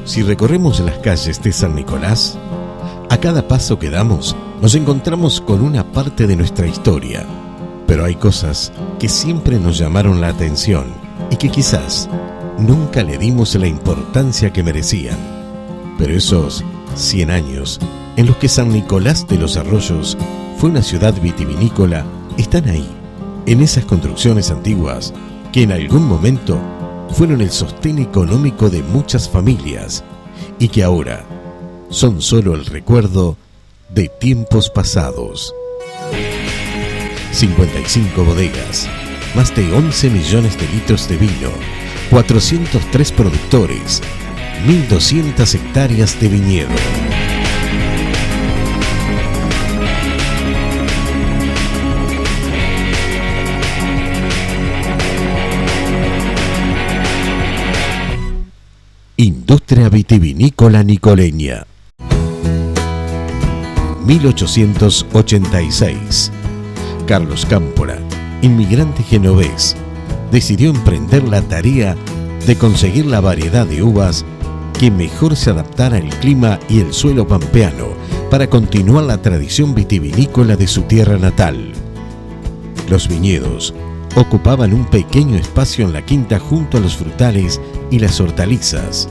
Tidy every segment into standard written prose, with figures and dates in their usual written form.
Si recorremos las calles de San Nicolás, a cada paso que damos nos encontramos con una parte de nuestra historia. Pero hay cosas que siempre nos llamaron la atención y que quizás nunca le dimos la importancia que merecían. Pero esos 100 años en los que San Nicolás de los Arroyos fue una ciudad vitivinícola están ahí, en esas construcciones antiguas que en algún momento fueron el sostén económico de muchas familias y que ahora son solo el recuerdo de tiempos pasados. 55 bodegas, más de 11 millones de litros de vino, 403 productores, 1.200 hectáreas de viñedo. Industria vitivinícola nicoleña. 1886. Carlos Cámpora, inmigrante genovés, decidió emprender la tarea de conseguir la variedad de uvas que mejor se adaptara al clima y el suelo pampeano para continuar la tradición vitivinícola de su tierra natal. Los viñedos ocupaban un pequeño espacio en la quinta junto a los frutales y las hortalizas.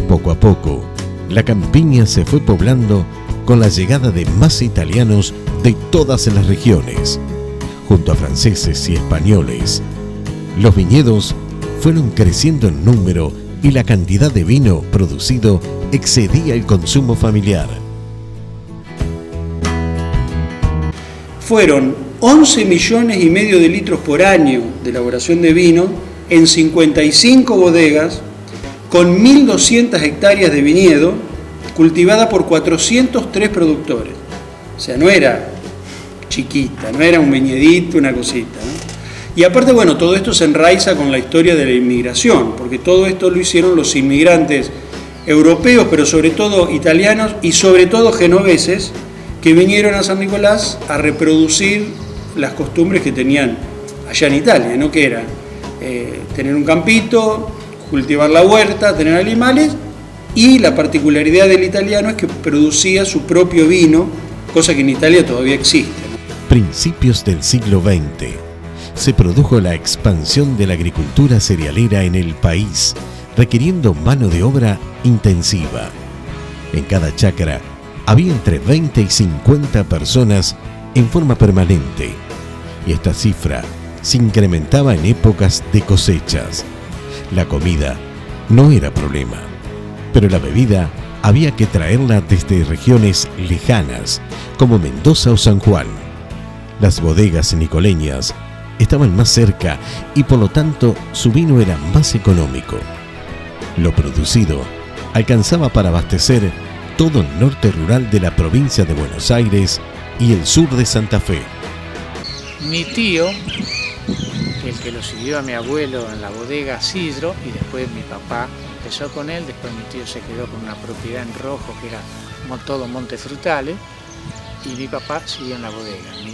Poco a poco, la campiña se fue poblando con la llegada de más italianos de todas las regiones, junto a franceses y españoles. Los viñedos fueron creciendo en número y la cantidad de vino producido excedía el consumo familiar. Fueron 11 millones y medio de litros por año de elaboración de vino en 55 bodegas, con 1.200 hectáreas de viñedo, cultivada por 403 productores. O sea, no era chiquita, no era un viñedito, una cosita, ¿no? Y aparte, bueno, todo esto se enraiza con la historia de la inmigración, porque todo esto lo hicieron los inmigrantes europeos, pero sobre todo italianos y sobre todo genoveses, que vinieron a San Nicolás a reproducir las costumbres que tenían allá en Italia, ¿no? Que era tener un campito, cultivar la huerta, tener animales, y la particularidad del italiano es que producía su propio vino, cosa que en Italia todavía existe, ¿no? Principios del siglo XX. Se produjo la expansión de la agricultura cerealera en el país, requiriendo mano de obra intensiva. En cada chacra había entre 20 y 50 personas en forma permanente, y esta cifra se incrementaba en épocas de cosechas. La comida no era problema, pero la bebida había que traerla desde regiones lejanas, como Mendoza o San Juan. Las bodegas nicoleñas estaban más cerca y por lo tanto su vino era más económico. Lo producido alcanzaba para abastecer todo el norte rural de la provincia de Buenos Aires y el sur de Santa Fe. Mi tío, el que lo siguió a mi abuelo en la bodega Sidro, y después mi papá empezó con él, después mi tío se quedó con una propiedad en Rojo que era todo montes frutales, y mi papá siguió en la bodega. Mi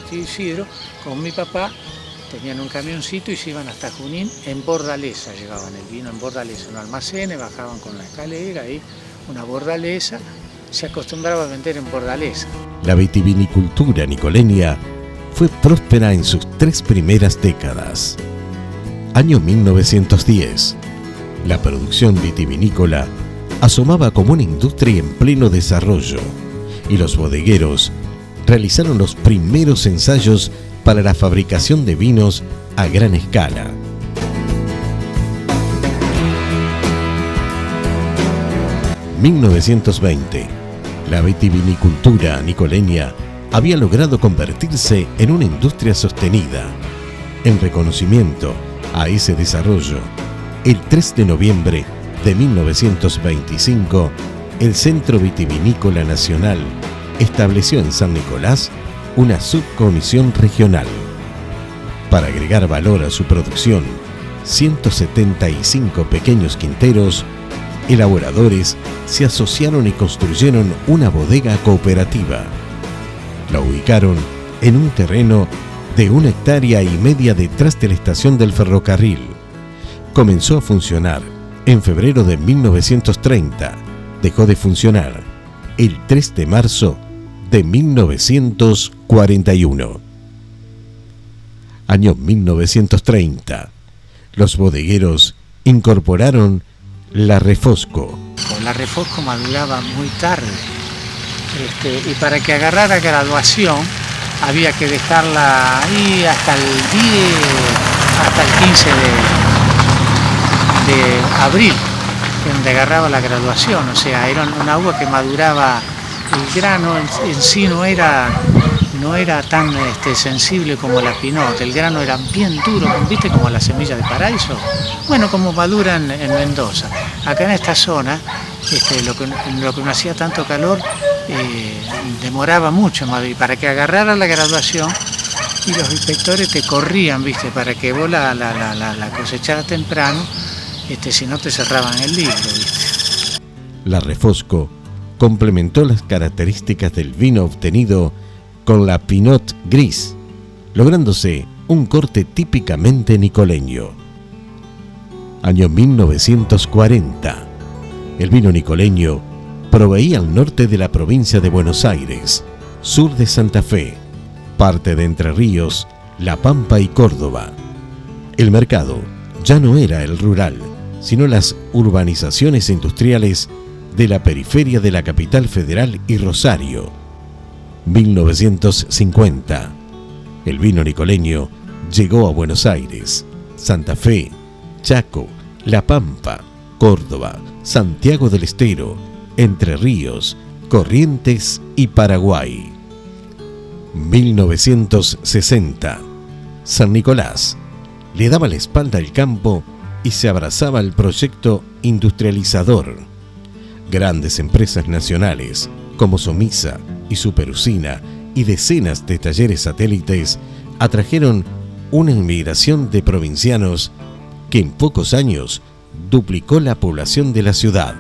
tío Isidro con mi papá tenían un camioncito y se iban hasta Junín, en Bordaleza llevaban el vino, en Bordaleza, en almacenes, bajaban con la escalera y una bordaleza, se acostumbraba a vender en Bordaleza. La vitivinicultura nicoleña fue próspera en sus 3 primeras décadas. Año 1910. La producción vitivinícola asomaba como una industria en pleno desarrollo y los bodegueros realizaron los primeros ensayos para la fabricación de vinos a gran escala. En 1920, la vitivinicultura nicoleña había logrado convertirse en una industria sostenida. En reconocimiento a ese desarrollo, el 3 de noviembre de 1925, el Centro Vitivinícola Nacional estableció en San Nicolás una subcomisión regional. Para agregar valor a su producción, 175 pequeños quinteros elaboradores se asociaron y construyeron una bodega cooperativa. La ubicaron en un terreno de 1,5 hectáreas detrás de la estación del ferrocarril. Comenzó a funcionar en febrero de 1930. Dejó de funcionar el 3 de marzo de 1941. Año 1930. Los bodegueros incorporaron la Refosco. La Refosco maduraba muy tarde. Y para que agarrara graduación había que dejarla ahí hasta el 15 de abril, donde agarraba la graduación. O sea, era una uva que maduraba, el grano en sí no era tan sensible como la Pinot. El grano era bien duro, ¿viste? Como la semilla de paraíso. Bueno, como maduran en Mendoza. Acá en esta zona, lo que no hacía tanto calor, demoraba mucho en madurar. Para que agarrara la graduación, y los inspectores te corrían, ¿viste? Para que vos la cosecharas temprano, si no te cerraban el libro, ¿viste? La Refosco complementó las características del vino obtenido con la Pinot Gris, lográndose un corte típicamente nicoleño. Año 1940. El vino nicoleño proveía al norte de la provincia de Buenos Aires, sur de Santa Fe, parte de Entre Ríos, La Pampa y Córdoba. El mercado ya no era el rural, sino las urbanizaciones industriales de la periferia de la capital federal y Rosario. 1950. El vino nicoleño llegó a Buenos Aires, Santa Fe, Chaco, La Pampa, Córdoba, Santiago del Estero, Entre Ríos, Corrientes y Paraguay. 1960. San Nicolás le daba la espalda al campo y se abrazaba al proyecto industrializador. Grandes empresas nacionales como Somisa y Superusina y decenas de talleres satélites atrajeron una inmigración de provincianos que en pocos años duplicó la población de la ciudad.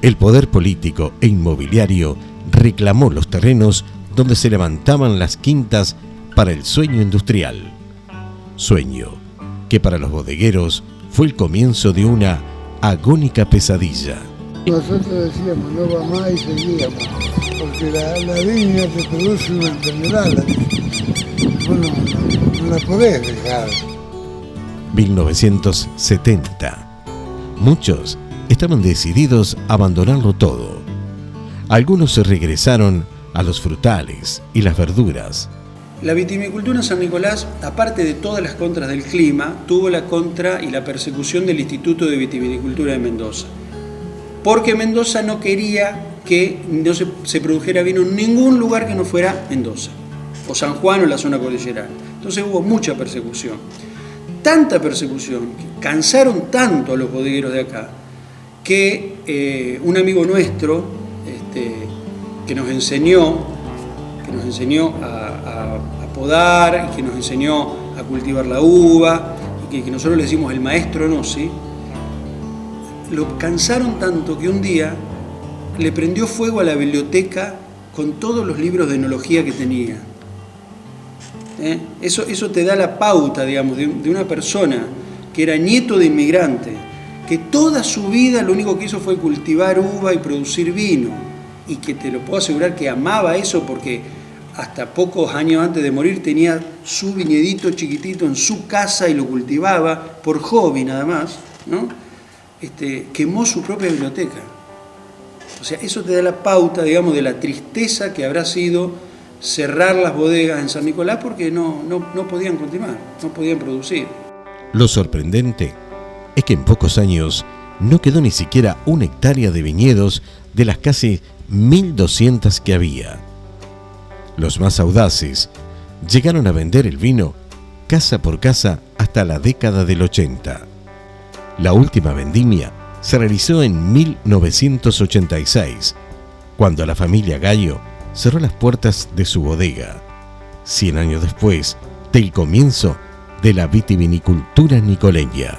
El poder político e inmobiliario reclamó los terrenos donde se levantaban las quintas para el sueño industrial. Sueño que para los bodegueros fue el comienzo de una agónica pesadilla. Nosotros decíamos, no va más y seguíamos, porque la viña te produce una enfermedad, no la podés dejar. 1970. Muchos estaban decididos a abandonarlo todo. Algunos se regresaron a los frutales y las verduras. La vitivinicultura en San Nicolás, aparte de todas las contras del clima, tuvo la contra y la persecución del Instituto de Vitivinicultura de Mendoza. Porque Mendoza no quería que no se produjera vino en ningún lugar que no fuera Mendoza, o San Juan o la zona cordillerana. Entonces hubo mucha persecución. Tanta persecución, que cansaron tanto a los bodegueros de acá, que un amigo nuestro que nos enseñó a podar, y que nos enseñó a cultivar la uva, y que nosotros le decimos el maestro Nossi, lo cansaron tanto que un día le prendió fuego a la biblioteca con todos los libros de enología que tenía. Eso te da la pauta, digamos, de una persona que era nieto de inmigrante, que toda su vida lo único que hizo fue cultivar uva y producir vino, y que te lo puedo asegurar que amaba eso, porque hasta pocos años antes de morir tenía su viñedito chiquitito en su casa y lo cultivaba por hobby nada más, ¿no? Quemó su propia biblioteca. O sea, eso te da la pauta, digamos, de la tristeza que habrá sido cerrar las bodegas en San Nicolás, porque no podían continuar, no podían producir. Lo sorprendente es que en pocos años no quedó ni siquiera una hectárea de viñedos de las casi 1.200 que había. Los más audaces llegaron a vender el vino casa por casa hasta la década del 80. La última vendimia se realizó en 1986, cuando la familia Gallo cerró las puertas de su bodega, 100 años después del comienzo de la vitivinicultura nicoleña.